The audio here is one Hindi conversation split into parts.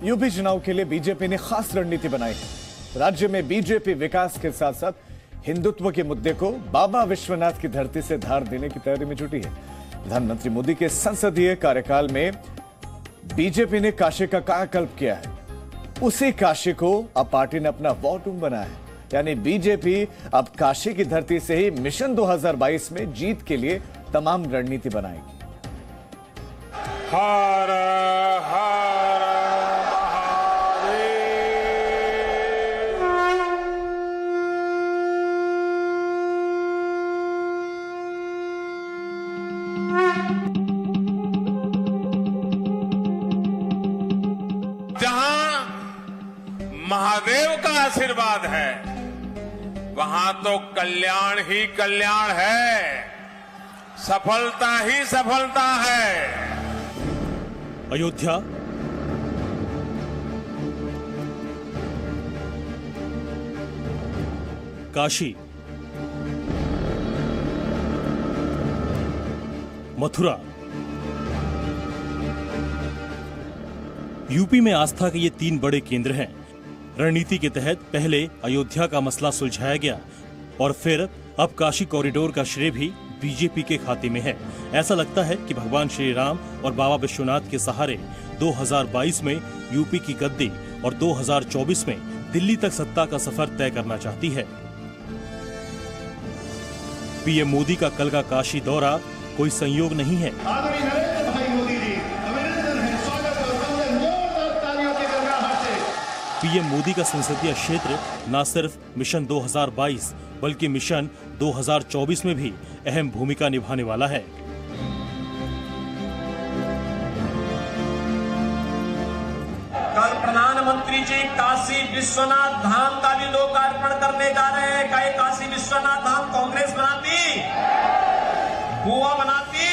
यूपी चुनाव के लिए बीजेपी ने खास रणनीति बनाई है। राज्य में बीजेपी विकास के साथ साथ हिंदुत्व के मुद्दे को बाबा विश्वनाथ की धरती से धार देने की तैयारी में जुटी है। प्रधानमंत्री मोदी के संसदीय कार्यकाल में बीजेपी ने काशी का कायाकल्प किया है। उसी काशी को अब पार्टी ने अपना वॉर रूम बनाया है। यानी बीजेपी अब काशी की धरती से ही मिशन 2022 में जीत के लिए तमाम रणनीति बनाएगी। हर हर जहां महादेव का आशीर्वाद है वहां तो कल्याण ही कल्याण है, सफलता ही सफलता है। अयोध्या, काशी, मथुरा, यूपी में आस्था के ये 3 बड़े केंद्र हैं। रणनीति के तहत पहले अयोध्या का मसला सुलझाया गया और फिर अब काशी कॉरिडोर का श्रेय भी बीजेपी के खाते में है। ऐसा लगता है कि भगवान श्री राम और बाबा विश्वनाथ के सहारे 2022 में यूपी की गद्दी और 2024 में दिल्ली तक सत्ता का सफर तय करना चाहती है। पीएम मोदी का कल का काशी दौरा कोई संयोग नहीं है। पीएम मोदी का संसदीय क्षेत्र न सिर्फ मिशन 2022 बल्कि मिशन 2024 में भी अहम भूमिका निभाने वाला है। कल प्रधानमंत्री जी काशी विश्वनाथ धाम का भी लोकार्पण करने जा रहे हैं। क्या काशी विश्वनाथ धाम कांग्रेस बनाती, गोवा बनाती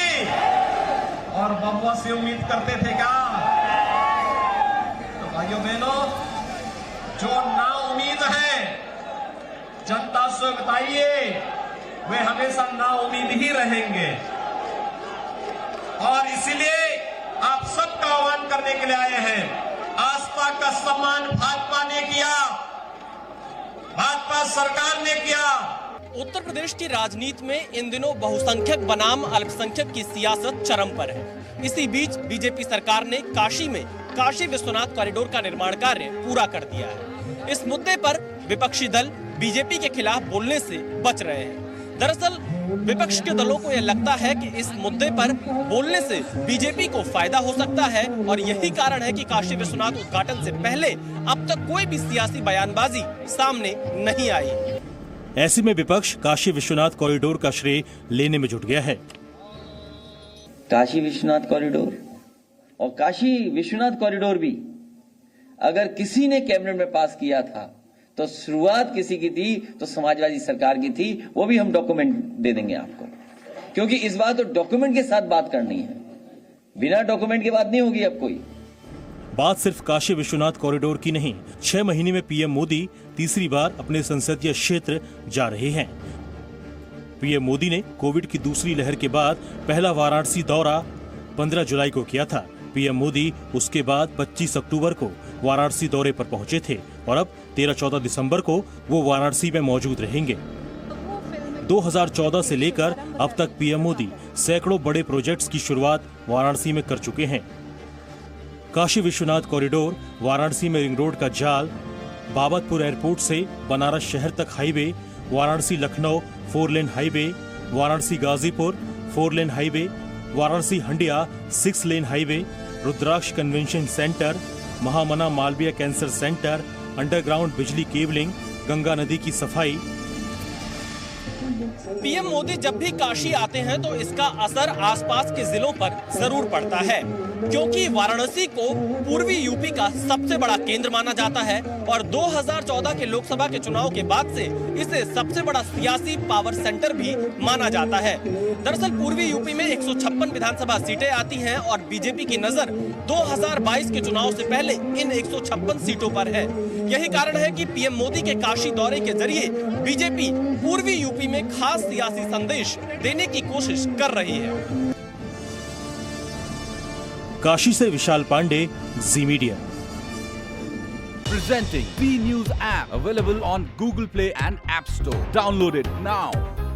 और बबुआ से उम्मीद करते थे क्या? तो भाइयों बहनों, जो ना उम्मीद है जनता से बताइए, वे हमेशा ना उम्मीद ही रहेंगे। और इसीलिए आप सबका आह्वान करने के लिए आए हैं। आस्था का सम्मान भाजपा ने किया, भाजपा सरकार ने किया। उत्तर प्रदेश की राजनीति में इन दिनों बहुसंख्यक बनाम अल्पसंख्यक की सियासत चरम पर है। इसी बीच बीजेपी सरकार ने काशी में काशी विश्वनाथ कॉरिडोर का निर्माण कार्य पूरा कर दिया है। इस मुद्दे पर विपक्षी दल बीजेपी के खिलाफ बोलने से बच रहे हैं। दरअसल विपक्ष के दलों को यह लगता है कि इस मुद्दे पर बोलने से बीजेपी को फायदा हो सकता है और यही कारण है कि काशी विश्वनाथ उद्घाटन से पहले अब तक कोई भी सियासी बयानबाजी सामने नहीं आई। ऐसे में विपक्ष काशी विश्वनाथ कॉरिडोर का श्रेय लेने में जुट गया है। काशी विश्वनाथ कॉरिडोर और काशी विश्वनाथ कॉरिडोर भी अगर किसी ने कैबिनेट में पास किया था तो शुरुआत किसी की थी, तो समाजवादी सरकार की थी। वो भी हम डॉक्यूमेंट दे देंगे आपको, क्योंकि इस बार तो डॉक्यूमेंट के साथ बात करनी है, बिना डॉक्यूमेंट के बात नहीं होगी अब कोई। बात सिर्फ काशी विश्वनाथ कॉरिडोर की नहीं, 6 महीने में पीएम मोदी तीसरी बार अपने संसदीय क्षेत्र जा रहे हैं। पीएम मोदी ने कोविड की दूसरी लहर के बाद पहला वाराणसी दौरा 15 जुलाई को किया था। पीएम मोदी उसके बाद 25 अक्टूबर को वाराणसी दौरे पर पहुंचे थे और अब 13-14 दिसंबर को वो वाराणसी में मौजूद रहेंगे। 2014 से लेकर अब तक पीएम मोदी सैकड़ों बड़े प्रोजेक्ट्स की शुरुआत वाराणसी में कर चुके हैं। काशी विश्वनाथ कॉरिडोर, वाराणसी में रिंग रोड का जाल, बाबतपुर एयरपोर्ट से बनारस शहर तक highway, Varanasi Lucknow 4 lane highway, Varanasi Ghazipur 4 lane highway, Varanasi Handia 6 lane highway, Rudraksh convention centre, Mahamana Malaviya cancer centre, underground बिजली केबलिंग, गंगा नदी की सफाई। पीएम मोदी जब भी काशी आते हैं तो इसका असर आसपास के जिलों पर जरूर पड़ता है, क्योंकि वाराणसी को पूर्वी यूपी का सबसे बड़ा केंद्र माना जाता है और 2014 के लोकसभा के चुनाव के बाद से इसे सबसे बड़ा सियासी पावर सेंटर भी माना जाता है। दरअसल पूर्वी यूपी में 156 विधानसभा सीटें आती हैं और बीजेपी की नजर 2022 के चुनाव से पहले इन 156 सीटों पर है। यही कारण है कि पीएम मोदी के काशी दौरे के जरिए बीजेपी पूर्वी यूपी में खास सियासी संदेश देने की कोशिश कर रही है। काशी से विशाल पांडे, जी media. Presenting B News app, available on Google Play and App Store. Download it now.